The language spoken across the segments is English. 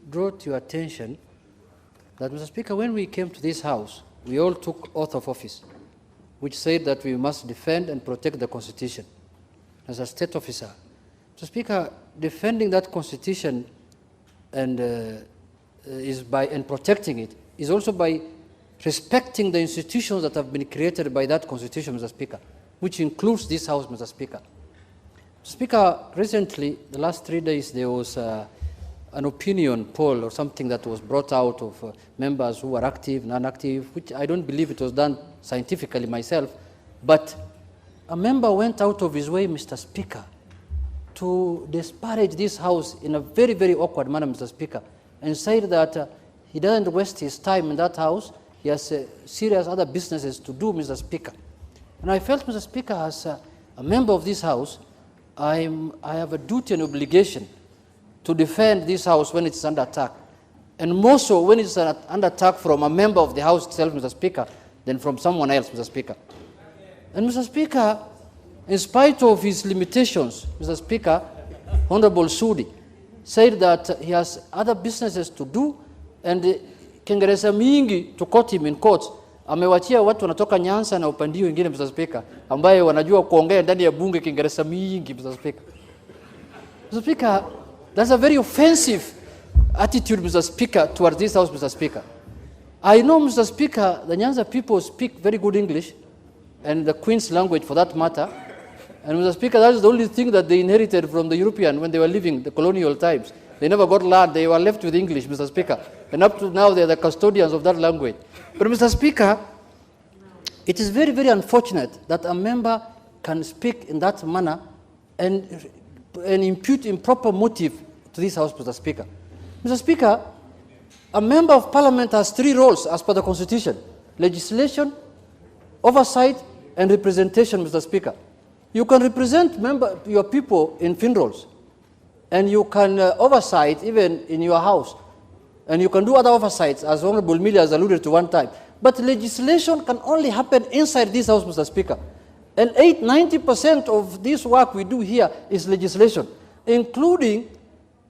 draw to your attention that, Mr. Speaker, when we came to this House, we all took oath of office, which said that we must defend and protect the Constitution as a state officer. Mr. Speaker, defending that Constitution and protecting it is also by respecting the institutions that have been created by that Constitution, Mr. Speaker, which includes this House, Mr. Speaker. Mr. Speaker, recently, the last 3 days, there was an opinion poll or something that was brought out of members who were active, non-active, which I don't believe it was done scientifically myself, but a member went out of his way, Mr. Speaker, to disparage this House in a very, very awkward manner, Mr. Speaker, and said that he doesn't waste his time in that House. He has serious other businesses to do, Mr. Speaker. And I felt, Mr. Speaker, as a member of this House, I have a duty and obligation to defend this House when it's under attack. And more so when it's under attack from a member of the House itself, Mr. Speaker, than from someone else, Mr. Speaker. And Mr. Speaker, in spite of his limitations, Mr. Speaker, Honorable Sudi said that he has other businesses to do, and Kiingereza mingi to quote him in courts, amewachia watu wanatoka Nyanza na upande wengine, Mr. Speaker, ambaye wanajua kuongea ndani ya bunge Kiingereza mingi, Mr. Speaker. Mr. Speaker, that's a very offensive attitude, Mr. Speaker, towards this House, Mr. Speaker. I know, Mr. Speaker, the Nyanza people speak very good English, and the Queen's language for that matter. And Mr. Speaker, that is the only thing that they inherited from the European when they were living the colonial times. They never got land, they were left with English, Mr. Speaker. And up to now, they are the custodians of that language. But Mr. Speaker, it is very, very unfortunate that a member can speak in that manner and impute improper motive to this House, Mr. Speaker. Mr. Speaker, a member of Parliament has 3 roles as per the Constitution: legislation, oversight, and representation, Mr. Speaker. You can represent your people in funerals, and you can oversight even in your House, and you can do other oversights, as Honorable Millie has alluded to one time. But legislation can only happen inside this House, Mr. Speaker. And 90% of this work we do here is legislation, including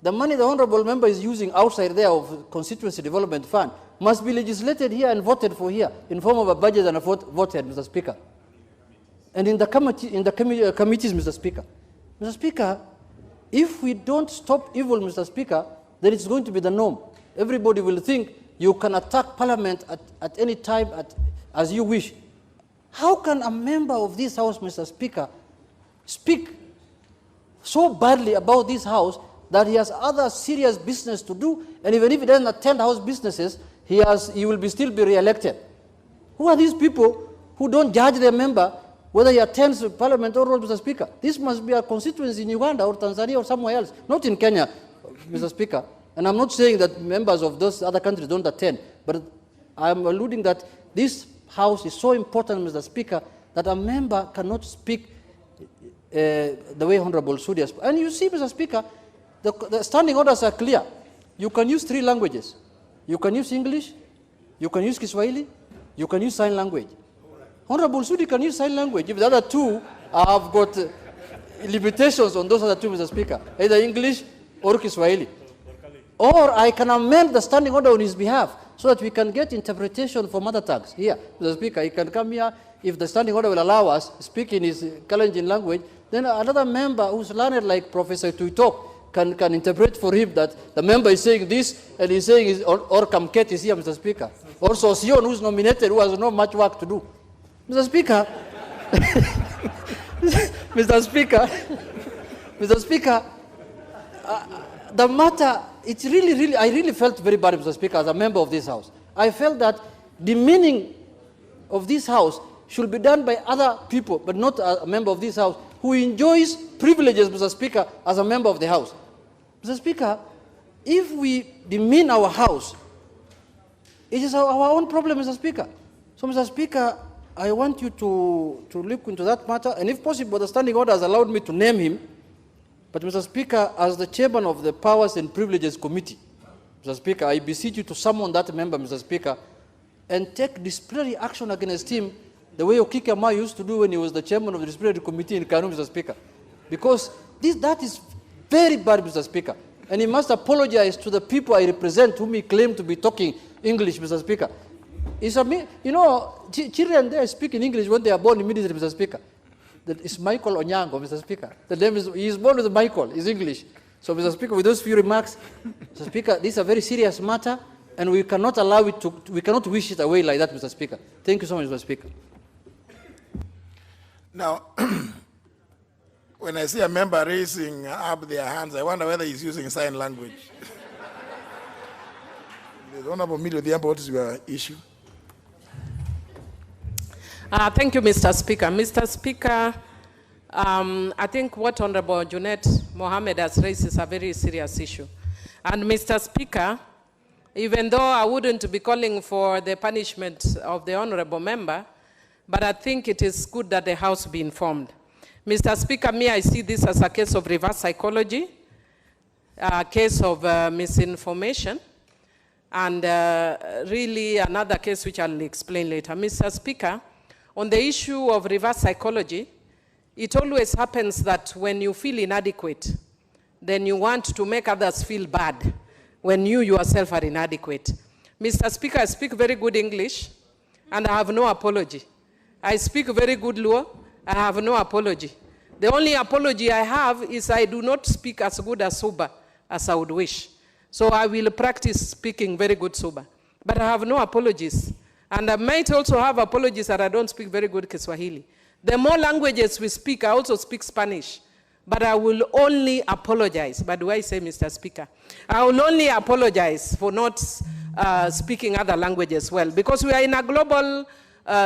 the money the Honorable Member is using outside there of Constituency Development Fund must be legislated here and voted for here in form of a budget and a voted, Mr. Speaker. And in the committees, Mr. Speaker. Mr. Speaker, if we don't stop evil, Mr. Speaker, then it's going to be the norm. Everybody will think you can attack Parliament at any time as you wish. How can a member of this House, Mr. Speaker, speak so badly about this House that he has other serious business to do, and even if he doesn't attend House businesses, he will still be re-elected? Who are these people who don't judge their member whether he attends Parliament or not, Mr. Speaker? This must be a constituency in Uganda or Tanzania or somewhere else, not in Kenya, Mr. Speaker. And I'm not saying that members of those other countries don't attend, but I'm alluding that this House is so important, Mr. Speaker, that a member cannot speak the way Honorable Sudi has. And you see, Mr. Speaker, the standing orders are clear. You can use 3 languages. You can use English, you can use Kiswahili, you can use sign language. Honorable Sudi can use sign language. If the other 2 have got limitations on those other 2, Mr. Speaker, either English or Kiswahili. Or I can amend the standing order on his behalf so that we can get interpretation for mother tongues here. Mr. Speaker, he can come here. If the standing order will allow us speak in his Kalenjin language, then another member who's learned like Professor Tuitok can interpret for him that the member is saying this and he's saying or Kamket is here, Mr. Speaker. Or Sosion, who's nominated, who has not much work to do. Mr. Speaker, Mr. Speaker, Mr. Speaker, the matter, it's really, I really felt very bad, Mr. Speaker, as a member of this House. I felt that the meaning of this House should be done by other people, but not a member of this House who enjoys privileges, Mr. Speaker, as a member of the House. Mr. Speaker, if we demean our House, it is our own problem, Mr. Speaker. So, Mr. Speaker, I want you to look into that matter, and if possible, the standing order has allowed me to name him. But, Mr. Speaker, as the chairman of the Powers and Privileges Committee, Mr. Speaker, I beseech you to summon that member, Mr. Speaker, and take disciplinary action against him the way Okikama used to do when he was the chairman of the disciplinary committee in Kanu, Mr. Speaker. Because that is very bad, Mr. Speaker. And he must apologize to the people I represent whom he claimed to be talking English, Mr. Speaker. You know, children there speak in English when they are born immediately, Mr. Speaker. That is Michael Onyango, Mr. Speaker. The name is, he is born with Michael, is English. So, Mr. Speaker, with those few remarks, Mr. Speaker, this is a very serious matter, and we cannot allow it to, we cannot wish it away like that, Mr. Speaker. Thank you so much, Mr. Speaker. Now, when I see a member raising up their hands, I wonder whether he's using sign language. The Honorable Millie Odhiambo, what is your issue? Thank you, Mr. Speaker. Mr. Speaker, I think what Honorable Junet Mohammed has raised is a very serious issue. And Mr. Speaker, even though I wouldn't be calling for the punishment of the Honorable member, but I think it is good that the House be informed. Mr. Speaker, I see this as a case of reverse psychology, a case of misinformation, and really another case which I'll explain later. Mr. Speaker, on the issue of reverse psychology, it always happens that when you feel inadequate, then you want to make others feel bad when you yourself are inadequate. Mr. Speaker, I speak very good English, and I have no apology. I speak very good Luo, I have no apology. The only apology I have is I do not speak as good as Suba as I would wish. So I will practice speaking very good Suba. But I have no apologies. And I might also have apologies that I don't speak very good Kiswahili. The more languages we speak, I also speak Spanish. But I will only apologize. But do I say, Mr. Speaker? I will only apologize for not speaking other languages well. Because we are in a global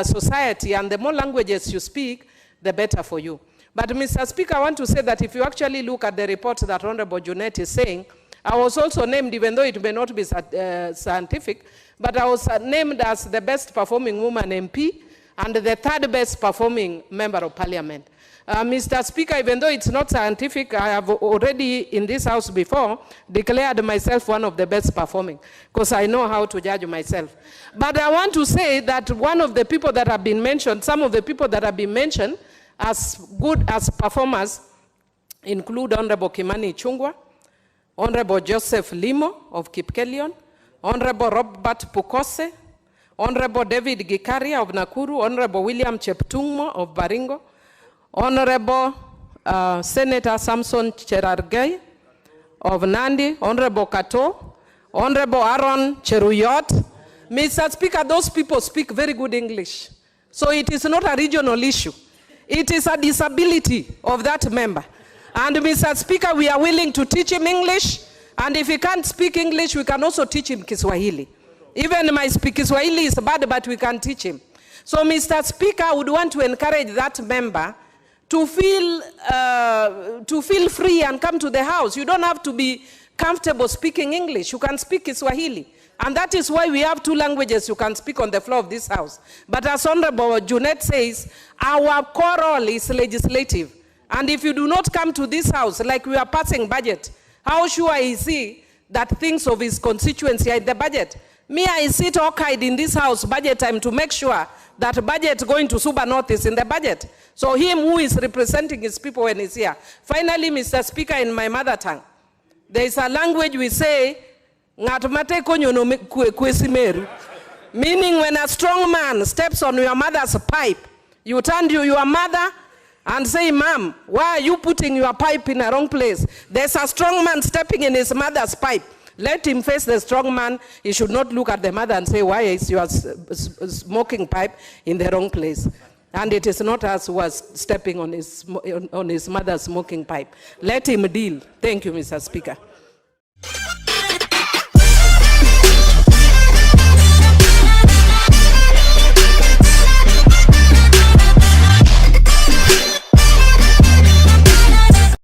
society, and the more languages you speak, the better for you. But Mr. Speaker, I want to say that if you actually look at the report that Honorable Junet is saying, I was also named, even though it may not be scientific, but I was named as the best performing woman MP and the third best performing member of parliament. Mr. Speaker, even though it's not scientific, I have already in this house before declared myself one of the best performing, because I know how to judge myself. But I want to say that one of the people that have been mentioned, some of the people that have been mentioned as good as performers include Honorable Kimani Ichung'wah, Honorable Joseph Limo of Kipkelion, Honorable Robert Pukose, Honorable David Gikaria of Nakuru, Honorable William Cheptung'mo of Baringo, Honorable Senator Samson Cherargei of Nandi, Honorable Kato, Honorable Aaron Cheruyot. Mr. Speaker, those people speak very good English. So it is not a regional issue. It is a disability of that member. And Mr. Speaker, we are willing to teach him English. And if he can't speak English, we can also teach him Kiswahili. Even my Kiswahili is bad, but we can teach him. So Mr. Speaker, I would want to encourage that member to feel free and come to the house. You don't have to be comfortable speaking English. You can speak Kiswahili. And that is why we have two languages you can speak on the floor of this house. But as Honorable Junet says, our core role is legislative. And if you do not come to this house, like we are passing budget, how sure is he that things of his constituency are in the budget? Me, I sit occupied in this house budget time to make sure that budget going to Suba North is in the budget. So him who is representing his people when he's here. Finally, Mr. Speaker, in my mother tongue, there is a language we say, meaning when a strong man steps on your mother's pipe, you turn to your mother and say, Ma'am, why are you putting your pipe in a wrong place? There's a strong man stepping in his mother's pipe. Let him face the strong man. He should not look at the mother and say, why is your smoking pipe in the wrong place? And it is not us who was stepping on his mother's smoking pipe. Let him deal. Thank you, Mr. Speaker.